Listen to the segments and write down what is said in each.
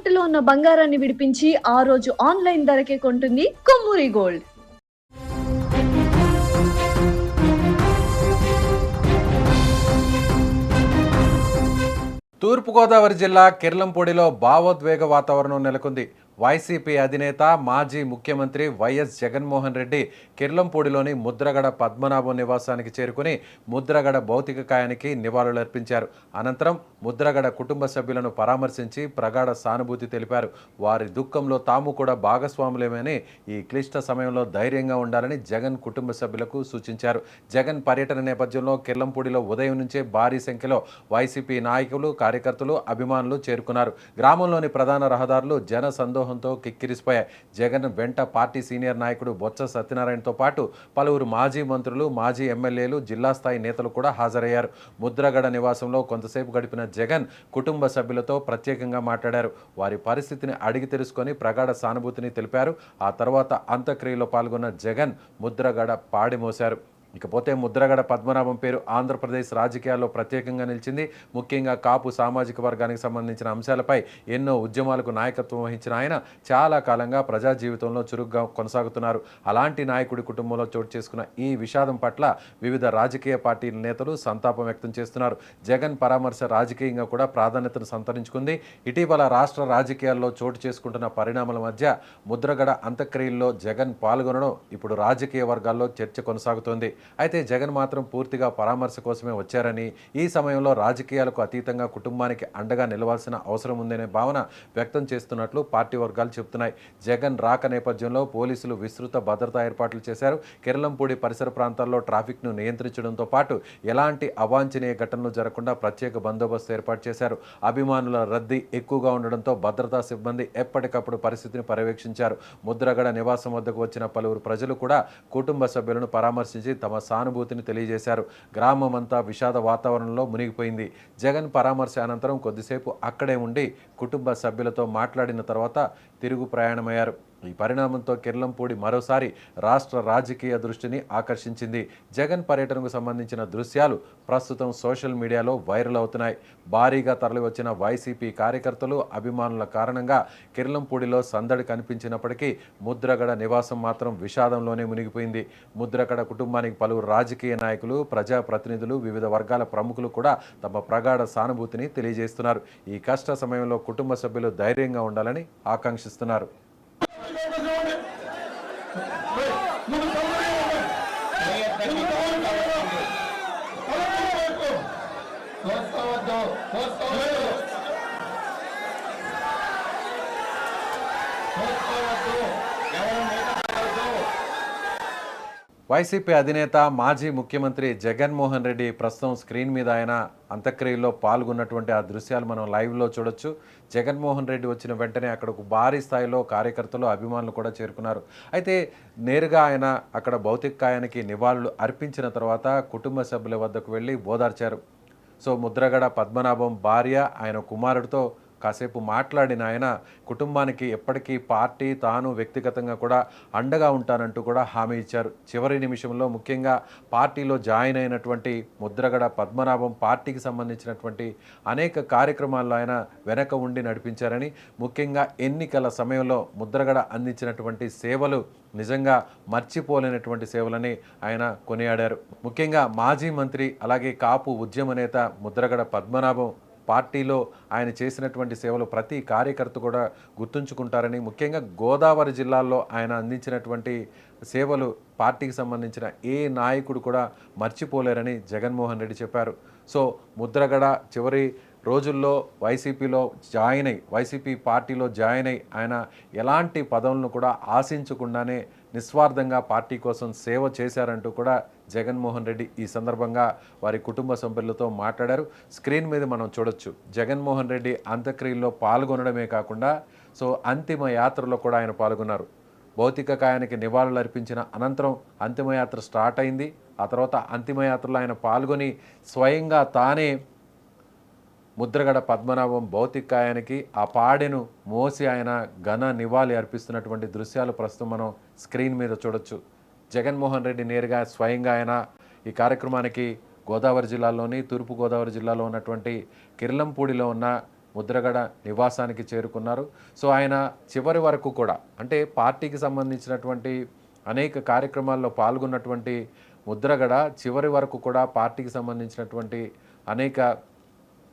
తాకట్టులో ఉన్న బంగారాన్ని విడిపించి ఆ రోజు ఆన్లైన్ ధరకే కొంటుంది కొమ్మూరి గోల్డ్. తూర్పుగోదావరి జిల్లా కిర్లంపూడిలో భావోద్వేగ వాతావరణం నెలకొంది. వైసీపీ అధినేత మాజీ ముఖ్యమంత్రి వైఎస్ జగన్మోహన్ రెడ్డి కిర్లంపూడిలోని ముద్రగడ పద్మనాభం నివాసానికి చేరుకుని ముద్రగడ భౌతిక కాయానికి నివాళులర్పించారు. అనంతరం ముద్రగడ కుటుంబ సభ్యులను పరామర్శించి ప్రగాఢ సానుభూతి తెలిపారు. వారి దుఃఖంలో తాము కూడా భాగస్వాములేమని, ఈ క్లిష్ట సమయంలో ధైర్యంగా ఉండాలని జగన్ కుటుంబ సభ్యులకు సూచించారు. జగన్ పర్యటన నేపథ్యంలో కిర్లంపూడిలో ఉదయం నుంచే భారీ సంఖ్యలో వైసీపీ నాయకులు, కార్యకర్తలు, అభిమానులు చేరుకున్నారు. గ్రామంలోని ప్రధాన రహదారులు జన సందోహంతో కిక్కిరిసిపోయాయి. జగన్ వెంట పార్టీ సీనియర్ నాయకుడు బొత్స సత్యనారాయణతో పాటు పలువురు మాజీ మంత్రులు, మాజీ ఎమ్మెల్యేలు, జిల్లా స్థాయి నేతలు కూడా హాజరయ్యారు. ముద్రగడ నివాసంలో కొంతసేపు గడిపిన జగన్ కుటుంబ సభ్యులతో ప్రత్యేకంగా మాట్లాడారు. వారి పరిస్థితిని అడిగి తెలుసుకొని ప్రగాఢ సానుభూతిని తెలిపారు. ఆ తర్వాత అంత్యక్రియలో పాల్గొన్న జగన్ ముద్రగడ పాడి మోశారు. ఇకపోతే ముద్రగడ పద్మనాభం పేరు ఆంధ్రప్రదేశ్ రాజకీయాల్లో ప్రత్యేకంగా నిలిచింది. ముఖ్యంగా కాపు సామాజిక వర్గానికి సంబంధించిన అంశాలపై ఎన్నో ఉద్యమాలకు నాయకత్వం వహించిన ఆయన చాలా కాలంగా ప్రజా జీవితంలో చురుగ్గా కొనసాగుతున్నారు. అలాంటి నాయకుడి కుటుంబంలో చోటు చేసుకున్న ఈ విషాదం పట్ల వివిధ రాజకీయ పార్టీల నేతలు సంతాపం వ్యక్తం చేస్తున్నారు. జగన్ పరామర్శ రాజకీయంగా కూడా ప్రాధాన్యతను సంతరించుకుంది. ఇటీవల రాష్ట్ర రాజకీయాల్లో చోటు చేసుకుంటున్న పరిణామాల మధ్య ముద్రగడ అంత్యక్రియల్లో జగన్ పాల్గొనడం ఇప్పుడు రాజకీయ వర్గాల్లో చర్చ కొనసాగుతోంది. అయితే జగన్ మాత్రం పూర్తిగా పరామర్శ కోసమే వచ్చారని, ఈ సమయంలో రాజకీయాలకు అతీతంగా కుటుంబానికి అండగా నిలవాల్సిన అవసరం ఉందనే భావన వ్యక్తం చేస్తున్నట్లు పార్టీ వర్గాలు చెబుతున్నాయి. జగన్ రాక నేపథ్యంలో పోలీసులు విస్తృత భద్రతా ఏర్పాట్లు చేశారు. కిర్లంపూడి పరిసర ప్రాంతాల్లో ట్రాఫిక్ను నియంత్రించడంతో పాటు ఎలాంటి అవాంఛనీయ ఘటనలు జరగకుండా ప్రత్యేక బందోబస్తు ఏర్పాటు చేశారు. అభిమానుల రద్దీ ఎక్కువగా ఉండడంతో భద్రతా సిబ్బంది ఎప్పటికప్పుడు పరిస్థితిని పర్యవేక్షించారు. ముద్రగడ నివాసం వద్దకు వచ్చిన పలువురు ప్రజలు కూడా కుటుంబ సభ్యులను పరామర్శించి తమ సానుభూతిని తెలియజేశారు. గ్రామమంతా విషాద వాతావరణంలో మునిగిపోయింది. జగన్ పరామర్శ అనంతరం కొద్దిసేపు అక్కడే ఉండి కుటుంబ సభ్యులతో మాట్లాడిన తర్వాత తిరుగు ప్రయాణమయ్యారు. ఈ పరిణామంతో కిర్లంపూడి మరోసారి రాష్ట్ర రాజకీయ దృష్టిని ఆకర్షించింది. జగన్ పర్యటనకు సంబంధించిన దృశ్యాలు ప్రస్తుతం సోషల్ మీడియాలో వైరల్ అవుతున్నాయి. భారీగా తరలివచ్చిన వైసీపీ కార్యకర్తలు, అభిమానుల కారణంగా కిర్లంపూడిలో సందడి కనిపించినప్పటికీ ముద్రగడ నివాసం మాత్రం విషాదంలోనే మునిగిపోయింది. ముద్రగడ కుటుంబానికి పలువురు రాజకీయ నాయకులు, ప్రజాప్రతినిధులు, వివిధ వర్గాల ప్రముఖులు కూడా తమ ప్రగాఢ సానుభూతిని తెలియజేస్తున్నారు. ఈ కష్ట సమయంలో కుటుంబ సభ్యులు ధైర్యంగా ఉండాలని ఆకాంక్షిస్తున్నారు. వైసీపీ అధినేత మాజీ ముఖ్యమంత్రి జగన్మోహన్ రెడ్డి ప్రస్తుతం స్క్రీన్ మీద ఆయన అంత్యక్రియల్లో పాల్గొన్నటువంటి ఆ దృశ్యాలు మనం లైవ్లో చూడొచ్చు. జగన్మోహన్ రెడ్డి వచ్చిన వెంటనే అక్కడకు భారీ స్థాయిలో కార్యకర్తలు, అభిమానులు కూడా చేరుకున్నారు. అయితే నేరుగా ఆయన అక్కడ భౌతిక కాయానికి నివాళులు అర్పించిన తర్వాత కుటుంబ సభ్యుల వద్దకు వెళ్ళి ఓదార్చారు. సో ముద్రగడ పద్మనాభం భార్య, ఆయన కుమారుడితో కాసేపు మాట్లాడిన ఆయన కుటుంబానికి ఎప్పటికీ పార్టీ, తాను వ్యక్తిగతంగా కూడా అండగా ఉంటానంటూ కూడా హామీ ఇచ్చారు. చివరి నిమిషంలో ముఖ్యంగా పార్టీలో జాయిన్ అయినటువంటి ముద్రగడ పద్మనాభం పార్టీకి సంబంధించినటువంటి అనేక కార్యక్రమాల్లో ఆయన వెనక ఉండి నడిపించారని, ముఖ్యంగా ఎన్నికల సమయంలో ముద్రగడ అందించినటువంటి సేవలు నిజంగా మర్చిపోలేనటువంటి సేవలని ఆయన కొనియాడారు. ముఖ్యంగా మాజీ మంత్రి, అలాగే కాపు ఉద్యమ నేత ముద్రగడ పద్మనాభం పార్టీలో ఆయన చేసినటువంటి సేవలు ప్రతి కార్యకర్త కూడా గుర్తుంచుకుంటారని, ముఖ్యంగా గోదావరి జిల్లాల్లో ఆయన అందించినటువంటి సేవలు పార్టీకి సంబంధించిన ఏ నాయకుడు కూడా మర్చిపోలేరని జగన్మోహన్ రెడ్డి చెప్పారు. సో ముద్రగడ చివరి రోజుల్లో వైసీపీ పార్టీలో జాయిన్ అయి ఆయన ఎలాంటి పదవులను కూడా ఆశించకుండానే నిస్వార్థంగా పార్టీ కోసం సేవ చేశారంటూ కూడా జగన్మోహన్ రెడ్డి ఈ సందర్భంగా వారి కుటుంబ సభ్యులతో మాట్లాడారు. స్క్రీన్ మీద మనం చూడొచ్చు. జగన్మోహన్ రెడ్డి అంత్యక్రియల్లో పాల్గొనడమే కాకుండా అంతిమ యాత్రలో కూడా ఆయన పాల్గొన్నారు. భౌతిక కాయానికి నివాళులు అర్పించిన అనంతరం అంతిమయాత్ర స్టార్ట్ అయింది. ఆ తర్వాత అంతిమయాత్రలో ఆయన పాల్గొని స్వయంగా తానే ముద్రగడ పద్మనాభం భౌతిక కాయానికి ఆ పాడెను మోసి ఆయన ఘన నివాళి అర్పిస్తున్నటువంటి దృశ్యాలు ప్రస్తుతం మనం స్క్రీన్ మీద చూడొచ్చు. జగన్మోహన్ రెడ్డి నేరుగా స్వయంగా ఆయన ఈ కార్యక్రమానికి గోదావరి జిల్లాలోని, తూర్పుగోదావరి జిల్లాలో ఉన్నటువంటి కిర్లంపూడిలో ఉన్న ముద్రగడ నివాసానికి చేరుకున్నారు. సో ఆయన చివరి వరకు కూడా అంటే పార్టీకి సంబంధించినటువంటి అనేక కార్యక్రమాల్లో పాల్గొన్నటువంటి ముద్రగడ చివరి వరకు కూడా పార్టీకి సంబంధించినటువంటి అనేక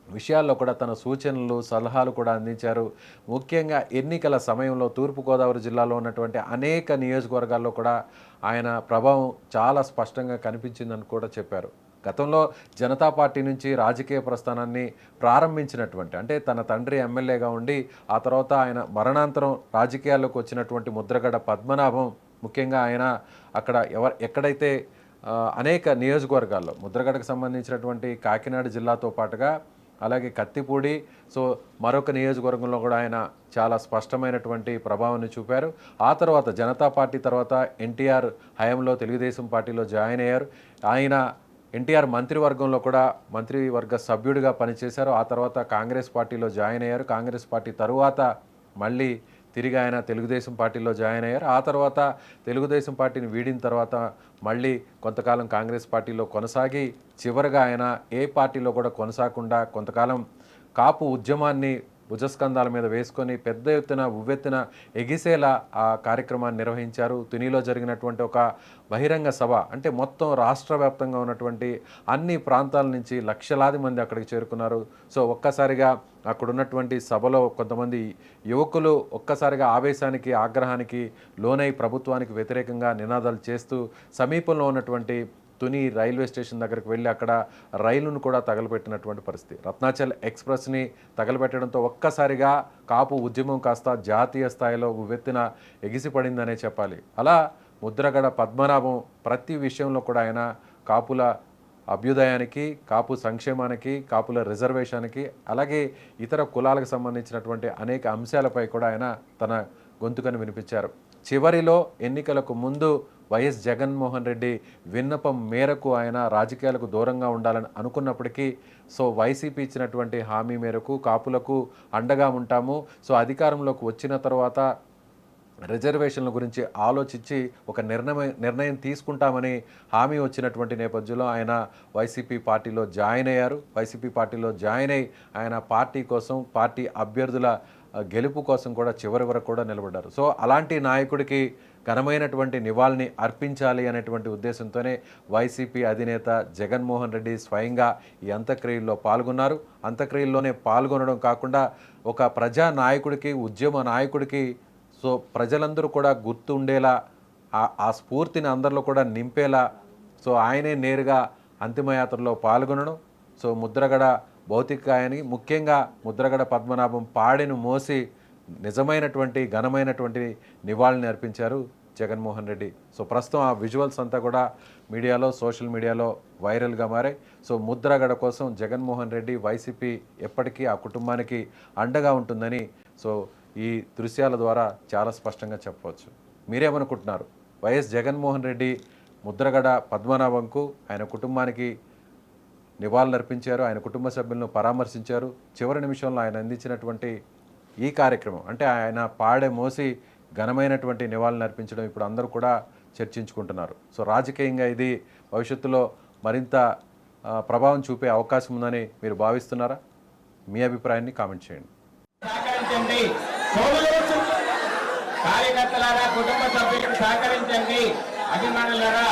విషయాల్లో కూడా తన సూచనలు సలహాలు కూడా అందించారు. ముఖ్యంగా ఎన్నికల సమయంలో తూర్పుగోదావరి జిల్లాలో ఉన్నటువంటి అనేక నియోజకవర్గాల్లో కూడా ఆయన ప్రభావం చాలా స్పష్టంగా కనిపించిందని కూడా చెప్పారు. గతంలో జనతా పార్టీ నుంచి రాజకీయ ప్రస్థానాన్ని ప్రారంభించినటువంటి అంటే తన తండ్రి ఎమ్మెల్యేగా ఉండి ఆ తర్వాత ఆయన మరణాంతరం రాజకీయాల్లోకి వచ్చినటువంటి ముద్రగడ పద్మనాభం ముఖ్యంగా ఆయన అక్కడ ఎక్కడైతే అనేక నియోజకవర్గాల్లో ముద్రగడకు సంబంధించినటువంటి కాకినాడ జిల్లాతో పాటుగా అలాగే కత్తిపూడి సో మరొక నియోజకవర్గంలో కూడా ఆయన చాలా స్పష్టమైనటువంటి ప్రభావాన్ని చూపారు. ఆ తర్వాత జనతా పార్టీ తర్వాత ఎన్టీఆర్ హయాంలో తెలుగుదేశం పార్టీలో జాయిన్ అయ్యారు. ఆయన ఎన్టీఆర్ మంత్రివర్గంలో కూడా మంత్రివర్గ సభ్యుడిగా పనిచేశారు. ఆ తర్వాత కాంగ్రెస్ పార్టీలో జాయిన్ అయ్యారు. కాంగ్రెస్ పార్టీ తరువాత మళ్ళీ తిరిగి ఆయన తెలుగుదేశం పార్టీలో జాయిన్ అయ్యారు. ఆ తర్వాత తెలుగుదేశం పార్టీని వీడిన తర్వాత మళ్ళీ కొంతకాలం కాంగ్రెస్ పార్టీలో కొనసాగి చివరిగా ఆయన ఏ పార్టీలో కూడా కొనసాగకుండా కొంతకాలం కాపు ఉద్యమాన్ని భుజస్కంధాల మీద వేసుకొని పెద్ద ఎత్తున ఉవ్వెత్తున ఎగిసేలా ఆ కార్యక్రమాన్ని నిర్వహించారు. తునిలో జరిగినటువంటి ఒక బహిరంగ సభ అంటే మొత్తం రాష్ట్ర వ్యాప్తంగా ఉన్నటువంటి అన్ని ప్రాంతాల నుంచి లక్షలాది మంది అక్కడికి చేరుకున్నారు. సో ఒక్కసారిగా అక్కడ ఉన్నటువంటి సభలో కొంతమంది యువకులు ఒక్కసారిగా ఆవేశానికి ఆగ్రహానికి లోనై ప్రభుత్వానికి వ్యతిరేకంగా నినాదాలు చేస్తూ సమీపంలో ఉన్నటువంటి తుని రైల్వే స్టేషన్ దగ్గరికి వెళ్ళి అక్కడ రైలును కూడా తగలబెట్టినటువంటి పరిస్థితి. రత్నాచల్ ఎక్స్ప్రెస్ని తగలబెట్టడంతో ఒక్కసారిగా కాపు ఉద్యమం కాస్త జాతీయ స్థాయిలో ఉవ్వెత్తున ఎగిసిపడిందనే చెప్పాలి. అలా ముద్రగడ పద్మనాభం ప్రతి విషయంలో కూడా ఆయన కాపుల అభ్యుదయానికి కాపు సంక్షేమానికి కాపుల రిజర్వేషన్కి అలాగే ఇతర కులాలకు సంబంధించినటువంటి అనేక అంశాలపై కూడా ఆయన తన గొంతుకను వినిపించారు. చివరిలో ఎన్నికలకు ముందు వైఎస్ జగన్మోహన్ రెడ్డి విన్నపం మేరకు ఆయన రాజకీయాలకు దూరంగా ఉండాలని అనుకున్నప్పటికీ సో వైసీపీ ఇచ్చినటువంటి హామీ మేరకు కాపులకు అండగా ఉంటాము, సో అధికారంలోకి వచ్చిన తర్వాత రిజర్వేషన్ల గురించి ఆలోచించి ఒక నిర్ణయం తీసుకుంటామని హామీ వచ్చినటువంటి నేపథ్యంలో ఆయన వైసీపీ పార్టీలో జాయిన్ అయ్యారు. వైసీపీ పార్టీలో జాయిన్ అయ్యి ఆయన పార్టీ కోసం పార్టీ అభ్యర్థుల గెలుపు కోసం కూడా చివరి వరకు కూడా నిలబడ్డారు. సో అలాంటి నాయకుడికి ఘనమైనటువంటి నివాళిని అర్పించాలి అనేటువంటి ఉద్దేశంతోనే వైసీపీ అధినేత జగన్మోహన్ రెడ్డి స్వయంగా ఈ అంత్యక్రియల్లో పాల్గొన్నారు. అంత్యక్రియల్లోనే పాల్గొనడం కాకుండా ఒక ప్రజా నాయకుడికి ఉద్యమ నాయకుడికి సో ప్రజలందరూ కూడా గుర్తుండేలా ఆ స్ఫూర్తిని అందరిలో కూడా నింపేలా సో ఆయనే నేరుగా అంతిమయాత్రలో పాల్గొనడం. సో ముద్రగడ భౌతికాయాన్ని ముఖ్యంగా ముద్రగడ పద్మనాభం పాడెను మోసి నిజమైనటువంటి ఘనమైనటువంటి నివాళిని అర్పించారు జగన్మోహన్ రెడ్డి. సో ప్రస్తుతం ఆ విజువల్స్ అంతా కూడా మీడియాలో సోషల్ మీడియాలో వైరల్గా మారాయి. సో ముద్రగడ కోసం జగన్మోహన్ రెడ్డి వైసీపీ ఎప్పటికీ ఆ కుటుంబానికి అండగా ఉంటుందని సో ఈ దృశ్యాల ద్వారా చాలా స్పష్టంగా చెప్పవచ్చు. మీరేమనుకుంటున్నారు? వైఎస్ జగన్మోహన్ రెడ్డి ముద్రగడ పద్మనాభంకు ఆయన కుటుంబానికి నివాళులర్పించారు, ఆయన కుటుంబ సభ్యులను పరామర్శించారు. చివరి నిమిషంలో ఆయన అందించినటువంటి ఈ కార్యక్రమం అంటే ఆయన పాడే మోసి ఘనమైనటువంటి నివాళులను అర్పించడం ఇప్పుడు అందరూ కూడా చర్చించుకుంటున్నారు. సో రాజకీయంగా ఇది భవిష్యత్తులో మరింత ప్రభావం చూపే అవకాశం ఉందని మీరు భావిస్తున్నారా? మీ అభిప్రాయాన్ని కామెంట్ చేయండి. కార్యకర్తలారా, కుటుంబ సభ్యులకు సహకరించండి. అభిమానులారా